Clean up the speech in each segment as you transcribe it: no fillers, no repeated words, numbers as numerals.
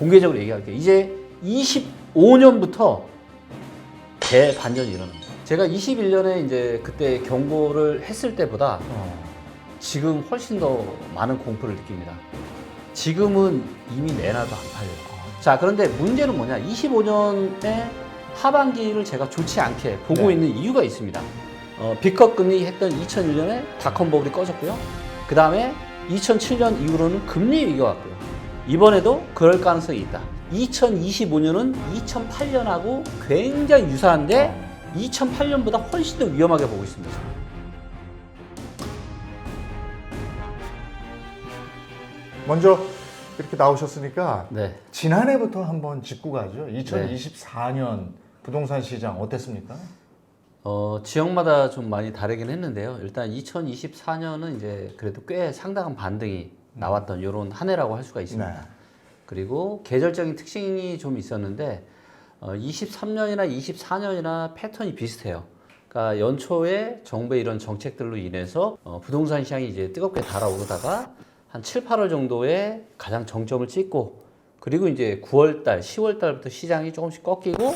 공개적으로 얘기할게요. 이제 25년부터 대반전이 일어납니다. 제가 21년에 이제 그때 경고를 했을 때보다 지금 훨씬 더 많은 공포를 느낍니다. 지금은 이미 내놔도 안 팔려요. 자, 그런데 문제는 뭐냐? 25년에 하반기를 제가 좋지 않게 보고 네. 있는 이유가 있습니다. 빅컷 금리 했던 2001년에 닷컴 버블이 꺼졌고요. 그 다음에 2007년 이후로는 금리 위기가 왔고요. 이번에도 그럴 가능성이 있다. 2025년은 2008년하고 굉장히 유사한데 2008년보다 훨씬 더 위험하게 보고 있습니다. 먼저 이렇게 나오셨으니까 네. 지난해부터 한번 짚고 가죠. 2024년 부동산 시장 어땠습니까? 지역마다 좀 많이 다르긴 했는데요. 일단 2024년은 이제 그래도 꽤 상당한 반등이 나왔던 이런 한 해라고 할 수가 있습니다. 네. 그리고 계절적인 특징이 좀 있었는데 23년이나 24년이나 패턴이 비슷해요. 그러니까 연초에 정부의 이런 정책들로 인해서 부동산 시장이 이제 뜨겁게 달아오르다가 한 7, 8월 정도에 가장 정점을 찍고 그리고 이제 9월 달, 10월 달부터 시장이 조금씩 꺾이고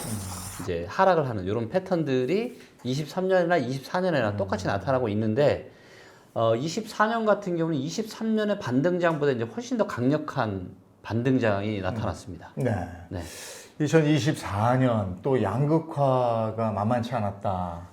이제 하락을 하는 이런 패턴들이 23년이나 24년에나 똑같이 나타나고 있는데 24년 같은 경우는 23년의 반등장보다 이제 훨씬 더 강력한 반등장이 나타났습니다. 네. 네. 2024년 또 양극화가 만만치 않았다.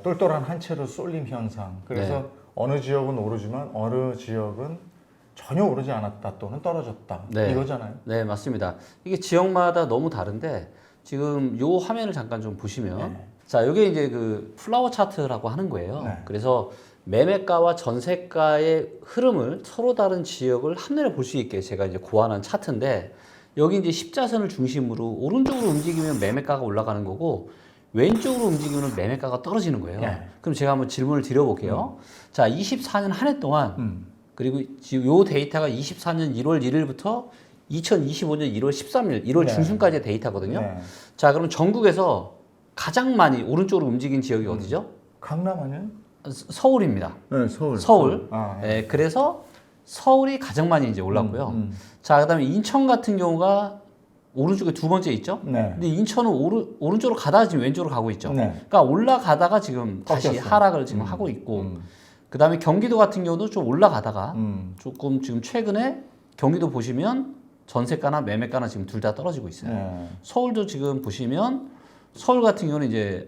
똘똘한 한 채로 쏠림 현상. 그래서 네. 어느 지역은 오르지만 어느 지역은 전혀 오르지 않았다 또는 떨어졌다. 네. 이거잖아요. 네, 맞습니다. 이게 지역마다 너무 다른데 지금 요 화면을 잠깐 좀 보시면 네. 자, 이게 이제 그 플라워 차트라고 하는 거예요. 네. 그래서 매매가와 전세가의 흐름을 서로 다른 지역을 한눈에 볼 수 있게 제가 이제 고안한 차트인데 여기 이제 십자선을 중심으로 오른쪽으로 움직이면 매매가가 올라가는 거고 왼쪽으로 움직이면 매매가가 떨어지는 거예요. 네. 그럼 제가 한번 질문을 드려볼게요. 자, 24년 한 해 동안 그리고 지금 요 데이터가 24년 1월 1일부터 2025년 1월 13일, 1월 네. 중순까지의 데이터거든요. 네. 자, 그럼 전국에서 가장 많이 오른쪽으로 움직인 지역이 어디죠? 강남 아니에요? 서울입니다. 네, 서울. 서울. 아, 네. 네, 그래서 서울이 가장 많이 이제 올랐고요. 자, 그다음에 인천 같은 경우가 오른쪽에 두 번째 있죠. 네. 근데 인천은 오른쪽으로 가다가 지금 왼쪽으로 가고 있죠. 네. 그러니까 올라가다가 지금 다시 꺾였어요. 하락을 지금 하고 있고, 그다음에 경기도 같은 경우도 좀 올라가다가 조금 지금 최근에 경기도 보시면 전세가나 매매가나 지금 둘 다 떨어지고 있어요. 네. 서울도 지금 보시면 서울 같은 경우는 이제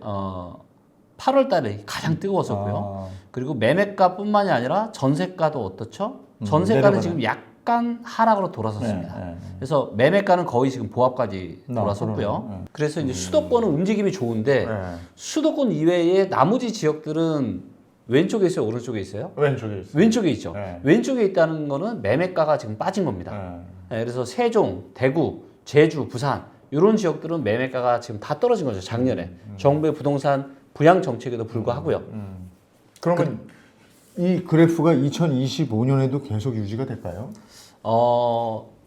8월 달에 가장 뜨거웠었고요. 그리고 매매가뿐만이 아니라 전세가도 어떻죠? 전세가는 내려가네. 지금 약간 하락으로 돌아섰습니다. 네, 네. 그래서 매매가는 거의 지금 보합까지 네, 돌아섰고요. 그러네. 그래서 이제 수도권은 움직임이 좋은데 네. 수도권 이외의 나머지 지역들은 왼쪽에 있어요, 오른쪽에 있어요? 왼쪽에 있어요. 왼쪽에 있죠. 네. 왼쪽에 있다는 거는 매매가가 지금 빠진 겁니다. 네. 네, 그래서 세종, 대구, 제주, 부산 이런 지역들은 매매가가 지금 다 떨어진 거죠, 작년에. 정부의 부동산 부양 정책에도 불구하고요. 그러면 이 그래프가 2025년에도 계속 유지가 될까요?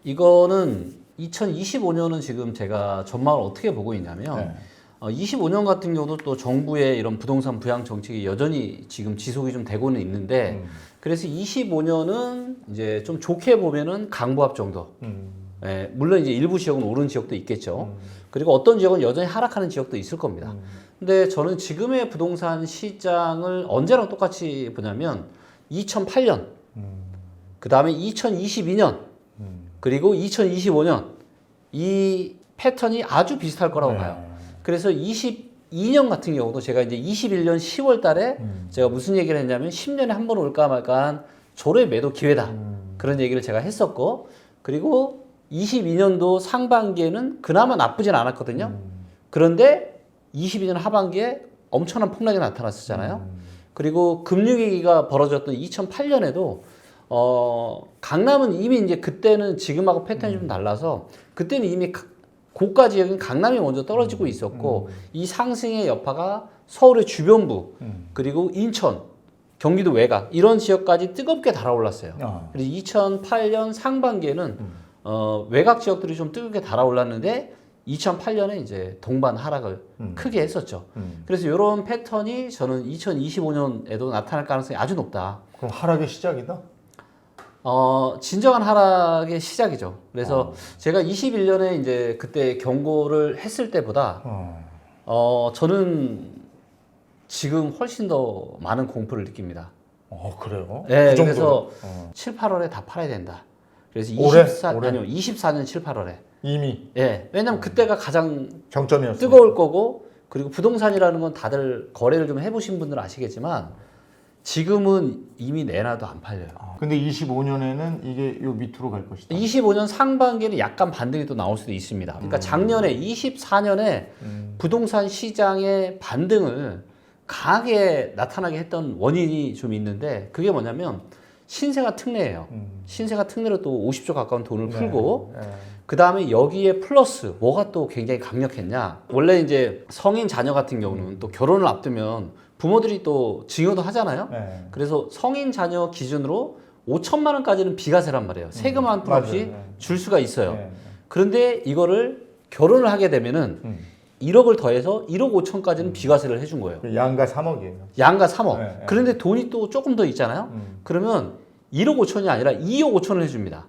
이거는 2025년은 지금 제가 전망을 어떻게 보고 있냐면 네. 25년 같은 경우도 또 정부의 이런 부동산 부양 정책이 여전히 지금 지속이 좀 되고는 있는데 그래서 25년은 이제 좀 좋게 보면은 강보합 정도. 예, 물론 이제 일부 지역은 오른 지역도 있겠죠. 그리고 어떤 지역은 여전히 하락하는 지역도 있을 겁니다. 근데 저는 지금의 부동산 시장을 언제랑 똑같이 보냐면 2008년, 그 다음에 2022년, 그리고 2025년 이 패턴이 아주 비슷할 거라고 네. 봐요. 그래서 22년 같은 경우도 제가 이제 21년 10월 달에 제가 무슨 얘기를 했냐면 10년에 한 번 올까 말까한 조례 매도 기회다. 그런 얘기를 제가 했었고, 그리고 22년도 상반기에는 그나마 나쁘진 않았거든요. 그런데 22년 하반기에 엄청난 폭락이 나타났었잖아요. 그리고 금융위기가 벌어졌던 2008년에도 강남은 이미 이제 그때는 지금하고 패턴이 좀 달라서 그때는 이미 고가 지역인 강남이 먼저 떨어지고 있었고 이 상승의 여파가 서울의 주변부 그리고 인천, 경기도 외곽 이런 지역까지 뜨겁게 달아올랐어요. 그래서 2008년 상반기에는 외곽 지역들이 좀 뜨겁게 달아올랐는데 2008년에 이제 동반 하락을 크게 했었죠. 그래서 이런 패턴이 저는 2025년에도 나타날 가능성이 아주 높다. 그럼 하락의 시작이다? 진정한 하락의 시작이죠. 그래서 제가 21년에 이제 그때 경고를 했을 때보다 저는 지금 훨씬 더 많은 공포를 느낍니다. 그래요? 네, 그 그래서 정도로? 7, 8월에 다 팔아야 된다. 그래서 올해? 24년 7, 8월에. 이미 예. 왜냐면 그때가 가장 정점이었어요. 뜨거울 거고, 그리고 부동산이라는 건 다들 거래를 좀 해보신 분들은 아시겠지만 지금은 이미 내놔도 안 팔려요. 근데 25년에는 이게 요 밑으로 갈 것이다. 25년 상반기에는 약간 반등이 또 나올 수도 있습니다. 그러니까 작년에 24년에 부동산 시장의 반등을 강하게 나타나게 했던 원인이 좀 있는데, 그게 뭐냐면 신세가 특례예요. 신세가 특례로 또 50조 가까운 돈을 풀고, 그 다음에 여기에 플러스 뭐가 또 굉장히 강력했냐. 원래 이제 성인 자녀 같은 경우는 또 결혼을 앞두면 부모들이 또 증여도 하잖아요. 그래서 성인 자녀 기준으로 5천만 원까지는 비과세란 말이에요. 세금 한 푼 없이 줄 수가 있어요. 그런데 이거를 결혼을 하게 되면은 1억을 더해서 1억 5천까지는 비과세를 해준 거예요. 양가 3억이에요. 양가 3억. 네. 그런데 돈이 또 조금 더 있잖아요. 그러면 1억 5천이 아니라 2억 5천을 해줍니다.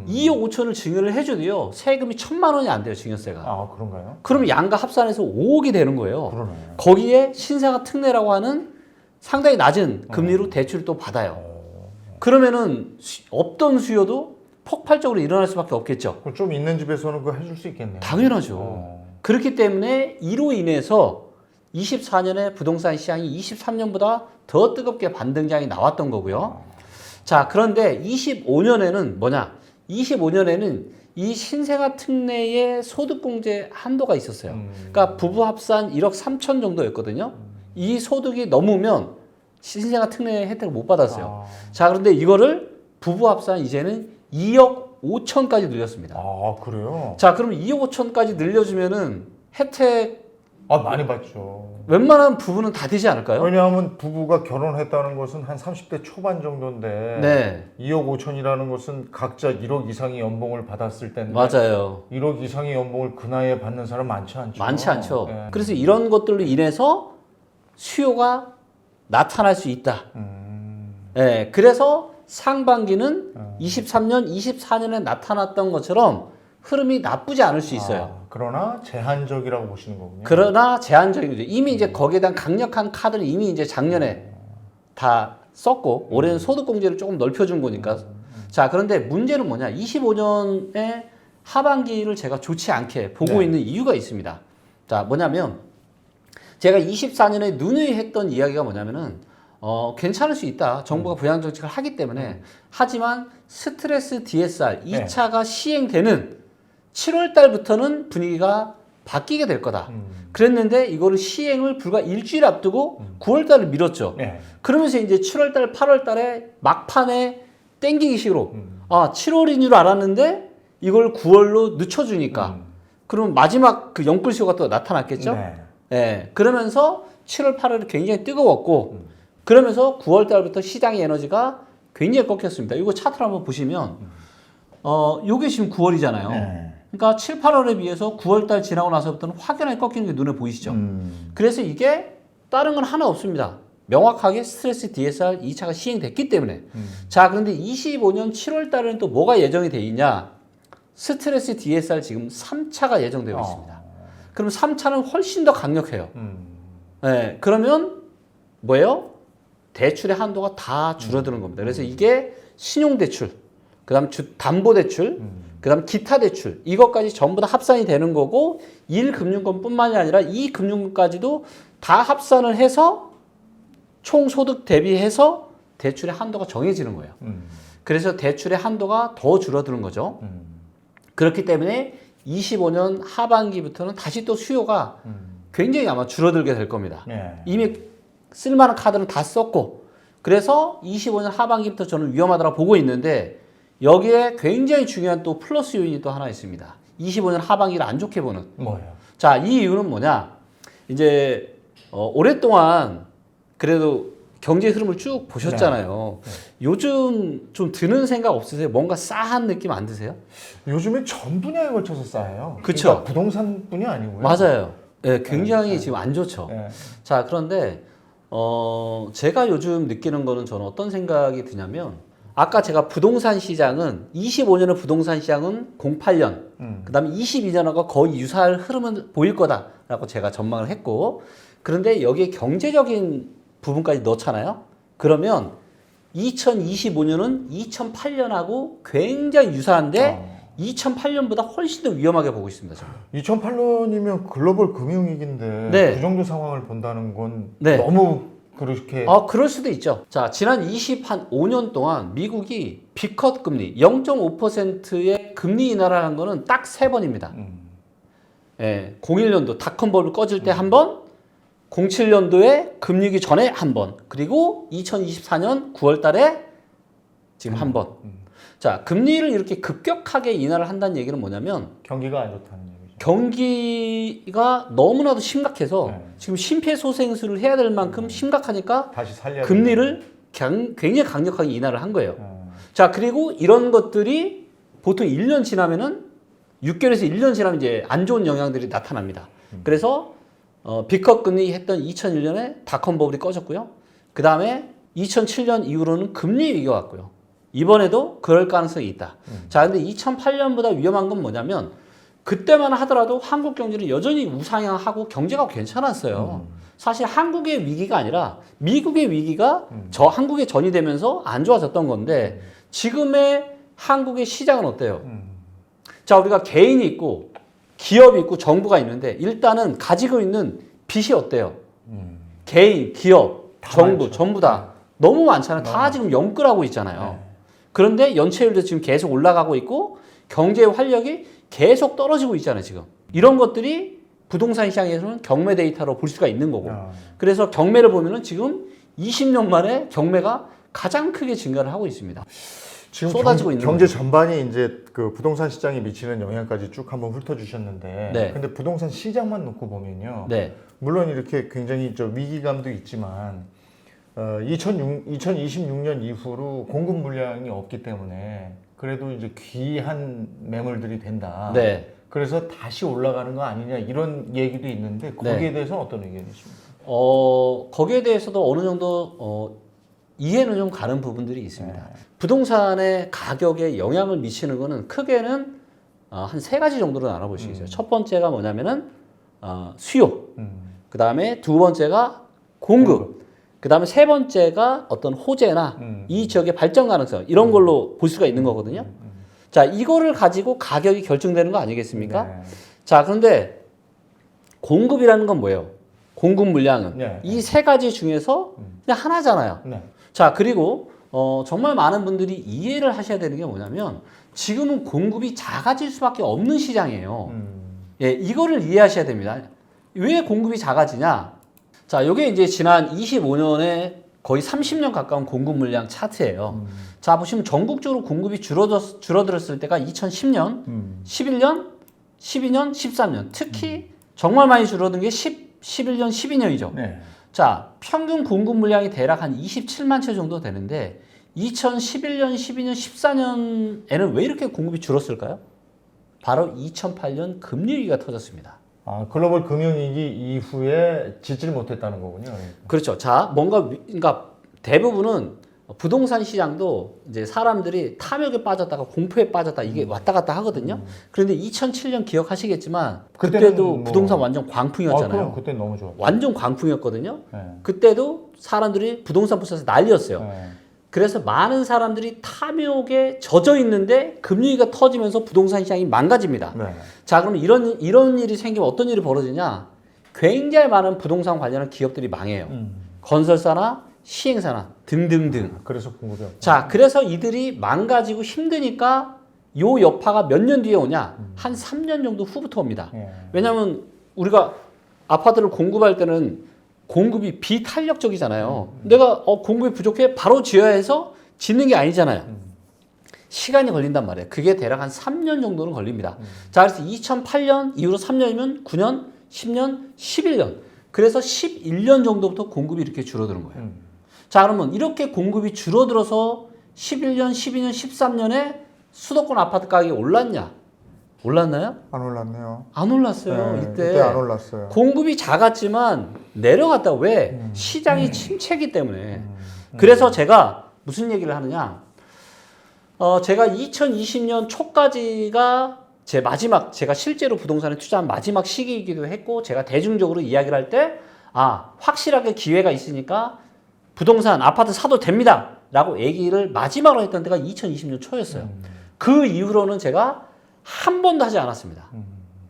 2억 5천을 증여를 해줘도요, 세금이 1,000만 원이 안 돼요, 증여세가. 그런가요? 그러면 양가 합산해서 5억이 되는 거예요. 그러네. 거기에 신세가 특례라고 하는 상당히 낮은 금리로 대출을 또 받아요. 그러면은 없던 수요도 폭발적으로 일어날 수밖에 없겠죠. 좀 있는 집에서는 그거 해줄 수 있겠네요. 당연하죠. 그렇기 때문에 이로 인해서 24년에 부동산 시장이 23년보다 더 뜨겁게 반등장이 나왔던 거고요. 자, 그런데 25년에는 뭐냐? 25년에는 이 신생아 특례의 소득공제 한도가 있었어요. 그러니까 부부 합산 1억 3천 정도였거든요. 이 소득이 넘으면 신생아 특례 혜택을 못 받았어요. 자, 그런데 이거를 부부 합산 이제는 2억 5천까지 늘렸습니다. 그래요? 자, 그럼 2억 5천까지 늘려주면은 혜택 많이 받죠. 웬만한 부부는 다 되지 않을까요? 왜냐하면 부부가 결혼했다는 것은 한 30대 초반 정도인데 네. 2억 5천이라는 것은 각자 1억 이상의 연봉을 받았을 텐데 맞아요. 1억 이상의 연봉을 그 나이에 받는 사람 많지 않죠. 많지 않죠. 네. 그래서 이런 것들로 인해서 수요가 나타날 수 있다. 네, 그래서 상반기는 23년, 24년에 나타났던 것처럼 흐름이 나쁘지 않을 수 있어요. 그러나 제한적이라고 보시는 거군요. 그러나 제한적인 거죠. 이미 이제 거기에 대한 강력한 카드를 이미 이제 작년에 다 썼고, 올해는 소득공제를 조금 넓혀준 거니까. 자, 그런데 문제는 뭐냐? 25년의 하반기를 제가 좋지 않게 보고 있는 이유가 있습니다. 자, 뭐냐면 제가 24년에 누누이 했던 이야기가 뭐냐면은 괜찮을 수 있다. 정부가 부양정책을 하기 때문에. 하지만 스트레스 DSR 2차가 시행되는 7월 달부터는 분위기가 바뀌게 될 거다. 그랬는데 이거를 시행을 불과 일주일 앞두고 9월 달을 미뤘죠. 그러면서 이제 7월 달, 8월 달에 막판에 땡기기식으로 7월인 줄 알았는데 이걸 9월로 늦춰주니까 그럼 마지막 그 영끌수요가 또 나타났겠죠. 그러면서 7월, 8월이 굉장히 뜨거웠고 그러면서 9월 달부터 시장의 에너지가 굉장히 꺾였습니다. 이거 차트를 한번 보시면 요게 지금 9월이잖아요. 그러니까 7, 8월에 비해서 9월 달 지나고 나서부터는 확연하게 꺾이는 게 눈에 보이시죠. 그래서 이게 다른 건 하나 없습니다. 명확하게 스트레스 DSR 2차가 시행됐기 때문에. 자, 그런데 25년 7월 달에는 또 뭐가 예정이 돼 있냐? 스트레스 DSR 지금 3차가 예정되어 있습니다. 그럼 3차는 훨씬 더 강력해요. 네, 그러면 뭐예요? 대출의 한도가 다 줄어드는 겁니다. 그래서 이게 신용대출, 그 다음 담보대출, 그 다음 기타 대출, 이것까지 전부 다 합산이 되는 거고, 1금융권 뿐만이 아니라 2금융권까지도 다 합산을 해서 총 소득 대비해서 대출의 한도가 정해지는 거예요. 그래서 대출의 한도가 더 줄어드는 거죠. 그렇기 때문에 25년 하반기부터는 다시 또 수요가 굉장히 아마 줄어들게 될 겁니다. 이미 쓸만한 카드는 다 썼고, 그래서 25년 하반기부터 저는 위험하다고 보고 있는데, 여기에 굉장히 중요한 또 플러스 요인이 또 하나 있습니다. 25년 하반기를 안 좋게 보는. 뭐예요? 자, 이 이유는 뭐냐? 이제 오랫동안 그래도 경제 흐름을 쭉 보셨잖아요. 요즘 좀 드는 생각 없으세요? 뭔가 싸한 느낌 안 드세요? 요즘에 전 분야에 걸쳐서 싸요. 그쵸? 그러니까 부동산뿐이 아니고요. 맞아요. 네, 굉장히 지금 안 좋죠. 네. 자, 그런데 제가 요즘 느끼는 거는 저는 어떤 생각이 드냐면 아까 제가 부동산 시장은 25년의 부동산 시장은 08년, 그다음에 22년하고 거의 유사할 흐름은 보일 거다라고 제가 전망을 했고, 그런데 여기에 경제적인 부분까지 넣잖아요. 그러면 2025년은 2008년하고 굉장히 유사한데 2008년보다 훨씬 더 위험하게 보고 있습니다. 저는. 2008년이면 글로벌 금융위기인데 네. 그 정도 상황을 본다는 건 네. 너무 그렇게 그럴 수도 있죠. 자, 지난 25년 동안 미국이 B컷 금리 0.5%의 금리 인하를 한 거는 딱 3번입니다. 예, 01년도 닷컴 버블 꺼질 때 한 번, 07년도에 금리기 전에 한 번, 그리고 2024년 9월 달에 지금 한 번. 자, 금리를 이렇게 급격하게 인하를 한다는 얘기는 뭐냐면 경기가 안 좋다는 얘기죠. 경기가 너무나도 심각해서 네. 지금 심폐소생술을 해야 될 만큼 심각하니까 다시 살려야 금리를 굉장히 강력하게 인하를 한 거예요. 되는. 자, 그리고 이런 것들이 보통 1년 지나면은 6개월에서 1년 지나면 이제 안 좋은 영향들이 나타납니다. 그래서 B컷 금리 했던 2001년에 닷컴 버블이 꺼졌고요. 그 다음에 2007년 이후로는 금리 위기가 왔고요. 이번에도 그럴 가능성이 있다. 자, 근데 2008년보다 위험한 건 뭐냐면 그때만 하더라도 한국 경제는 여전히 우상향하고 경제가 괜찮았어요. 사실 한국의 위기가 아니라 미국의 위기가 저 한국에 전이되면서 안 좋아졌던 건데 지금의 한국의 시장은 어때요? 자, 우리가 개인이 있고 기업이 있고 정부가 있는데 일단은 가지고 있는 빚이 어때요? 개인, 기업, 정부, 많죠. 전부 다 너무 많잖아요. 다 지금 영끌하고 있잖아요. 그런데 연체율도 지금 계속 올라가고 있고 경제의 활력이 계속 떨어지고 있잖아요, 지금. 이런 것들이 부동산 시장에서는 경매 데이터로 볼 수가 있는 거고. 그래서 경매를 보면은 지금 20년 만에 경매가 가장 크게 증가를 하고 있습니다. 지금 쏟아지고 있는 경제 전반이 이제 그 부동산 시장에 미치는 영향까지 쭉 한번 훑어주셨는데, 네. 근데 부동산 시장만 놓고 보면요, 네. 물론 이렇게 굉장히 위기감도 있지만 2026년 이후로 공급 물량이 없기 때문에 그래도 이제 귀한 매물들이 된다. 네. 그래서 다시 올라가는 거 아니냐 이런 얘기도 있는데 거기에 대해서 어떤 의견이십니까? 거기에 대해서도 어느 정도 이해는 좀 가는 부분들이 있습니다. 부동산의 가격에 영향을 미치는 거는 크게는 한 3가지 정도로 나눠볼 수 있어요. 첫 번째가 뭐냐면은 수요. 그 다음에 두 번째가 공급. 그 다음에 세 번째가 어떤 호재나 이 지역의 발전 가능성 이런 걸로 볼 수가 있는 거거든요. 자, 이거를 가지고 가격이 결정되는 거 아니겠습니까? 네. 자, 그런데 공급이라는 건 뭐예요? 공급 물량은 네. 이 3가지 중에서 그냥 하나잖아요. 네. 자, 그리고 정말 많은 분들이 이해를 하셔야 되는 게 뭐냐면 지금은 공급이 작아질 수밖에 없는 시장이에요. 예, 이거를 이해하셔야 됩니다. 왜 공급이 작아지냐? 자, 요게 이제 지난 25년에 거의 30년 가까운 공급 물량 차트예요. 자, 보시면 전국적으로 공급이 줄어들었을 때가 2010년, 11년, 12년, 13년. 특히 정말 많이 줄어든 게 11년, 12년이죠. 네. 자, 평균 공급 물량이 대략 한 27만 채 정도 되는데 2011년, 12년, 14년에는 왜 이렇게 공급이 줄었을까요? 바로 2008년 금리 위기가 터졌습니다. 글로벌 금융위기 이후에 짓질 못했다는 거군요. 그렇죠. 자, 그러니까 대부분은 부동산 시장도 이제 사람들이 탐욕에 빠졌다가 공포에 빠졌다 이게 왔다 갔다 하거든요. 그런데 2007년 기억하시겠지만 그때도 부동산 완전 광풍이었잖아요. 그럼 그때 너무 좋았죠. 완전 광풍이었거든요. 네. 그때도 사람들이 부동산 부서서 난리였어요. 네. 그래서 많은 사람들이 탐욕에 젖어 있는데 금리가 터지면서 부동산 시장이 망가집니다. 네. 자, 그러면 이런 일이 생기면 어떤 일이 벌어지냐? 굉장히 많은 부동산 관련한 기업들이 망해요. 건설사나 시행사나 등등등. 그래서 공급이 없다. 자, 그래서 이들이 망가지고 힘드니까 요 여파가 몇 년 뒤에 오냐? 한 3년 정도 후부터 옵니다. 예. 왜냐하면 우리가 아파트를 공급할 때는 공급이 비탄력적이잖아요. 내가 공급이 부족해 바로 지어야 해서 짓는 게 아니잖아요. 시간이 걸린단 말이에요. 그게 대략 한 3년 정도는 걸립니다. 자, 그래서 2008년 이후로 3년이면 9년, 10년, 11년. 그래서 11년 정도부터 공급이 이렇게 줄어드는 거예요. 자, 그러면 이렇게 공급이 줄어들어서 11년, 12년, 13년에 수도권 아파트 가격이 올랐냐? 올랐나요? 안 올랐네요. 안 올랐어요. 네, 이때. 이때 안 올랐어요. 공급이 작았지만 내려갔다. 왜? 시장이 침체기 때문에. 그래서 제가 무슨 얘기를 하느냐? 제가 2020년 초까지가 제 마지막, 제가 실제로 부동산에 투자한 마지막 시기이기도 했고, 제가 대중적으로 이야기를 할 때, 확실하게 기회가 있으니까 부동산, 아파트 사도 됩니다. 라고 얘기를 마지막으로 했던 때가 2020년 초였어요. 그 이후로는 제가 한 번도 하지 않았습니다.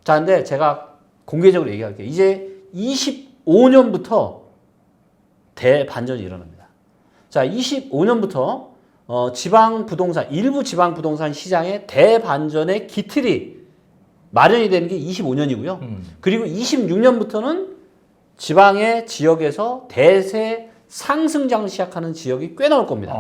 자, 근데 제가 공개적으로 얘기할게요. 이제 25년부터 대반전이 일어납니다. 자, 25년부터 지방 부동산, 일부 지방 부동산 시장의 대반전의 기틀이 마련이 되는 게 25년이고요. 그리고 26년부터는 지방의 지역에서 대세 상승장을 시작하는 지역이 꽤 나올 겁니다.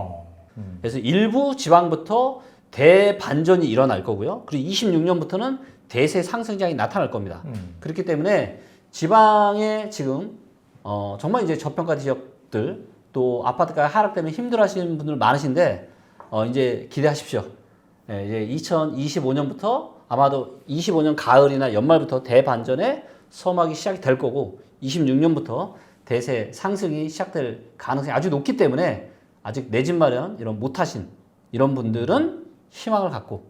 그래서 일부 지방부터 대반전이 일어날 거고요. 그리고 26년부터는 대세 상승장이 나타날 겁니다. 그렇기 때문에 지방에 지금 정말 이제 저평가 지역들 또 아파트가 하락 때문에 힘들어하시는 분들 많으신데 이제 기대하십시오. 이제 2025년부터 아마도 25년 가을이나 연말부터 대반전의 서막이 시작이 될 거고 26년부터 대세 상승이 시작될 가능성이 아주 높기 때문에 아직 내 집 마련 이런 못하신 이런 분들은 희망을 갖고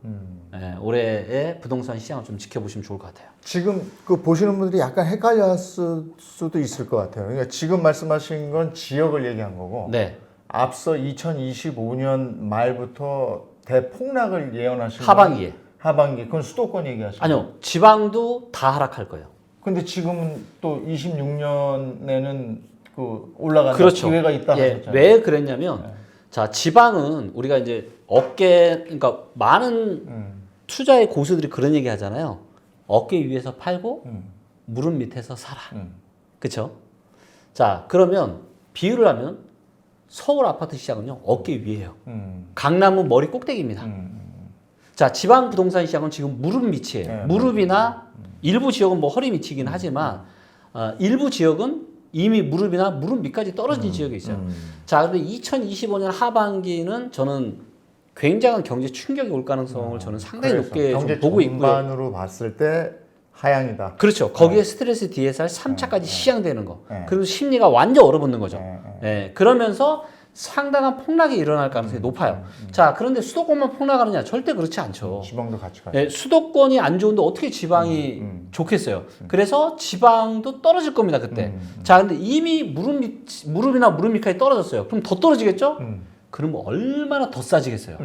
올해의 부동산 시장을 좀 지켜보시면 좋을 것 같아요. 지금 그 보시는 분들이 약간 헷갈렸을 수도 있을 것 같아요. 그러니까 지금 말씀하신 건 지역을 얘기한 거고 네. 앞서 2025년 말부터 대폭락을 예언하신 하반기에. 하반기 그건 수도권 얘기하시는 거예요? 아니요. 지방도 다 하락할 거예요. 근데 지금은 또 26년에는 그 올라가는 그렇죠. 기회가 있다 예, 하셨잖아요. 왜 그랬냐면 자, 지방은 우리가 이제 그러니까 많은 투자의 고수들이 그런 얘기 하잖아요. 어깨 위에서 팔고 무릎 밑에서 사라. 그렇죠? 자, 그러면 비유를 하면 서울 아파트 시장은요. 어깨 위에요. 강남은 머리 꼭대기입니다. 자, 지방 부동산 시장은 지금 무릎 밑이에요. 네, 무릎이나 일부 지역은 뭐 허리 밑이긴 하지만 일부 지역은 이미 무릎이나 무릎 밑까지 떨어진 지역이 있어요. 자, 근데 2025년 하반기는 저는 굉장한 경제 충격이 올 가능성을 저는 상당히 그래서 높게 좀 경제 보고 있고요. 전반으로 봤을 때 하향이다. 그렇죠. 거기에 스트레스 DSR 3차까지 시향되는 거. 네. 그리고 심리가 완전 얼어붙는 거죠. 네. 예, 그러면서 상당한 폭락이 일어날 가능성이 높아요. 자, 그런데 수도권만 폭락하느냐? 절대 그렇지 않죠. 지방도 같이 가죠. 예, 수도권이 안 좋은데 어떻게 지방이 좋겠어요? 그래서 지방도 떨어질 겁니다, 그때. 자, 근데 이미 무릎이나 무릎 밑까지 떨어졌어요. 그럼 더 떨어지겠죠? 그럼 얼마나 더 싸지겠어요?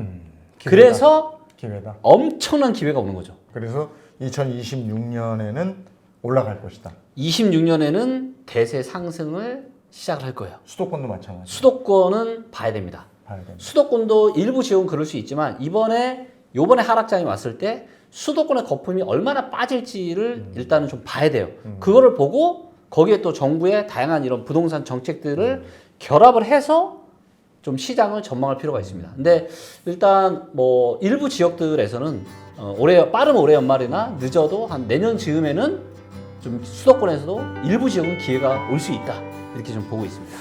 그래서 기회다. 엄청난 기회가 오는 거죠. 그래서 2026년에는 올라갈 것이다. 26년에는 대세 상승을 시작을 할 거예요. 수도권도 마찬가지. 수도권은 봐야 됩니다. 봐야 됩니다. 수도권도 일부 지역은 그럴 수 있지만 요번에 하락장이 왔을 때 수도권의 거품이 얼마나 빠질지를 일단은 좀 봐야 돼요. 그거를 보고 거기에 또 정부의 다양한 이런 부동산 정책들을 결합을 해서 좀 시장을 전망할 필요가 있습니다. 근데 일단 뭐 일부 지역들에서는 빠른 올해 연말이나 늦어도 한 내년 즈음에는 좀 수도권에서도 일부 지역은 기회가 올 수 있다. 이렇게 좀 보고 있습니다.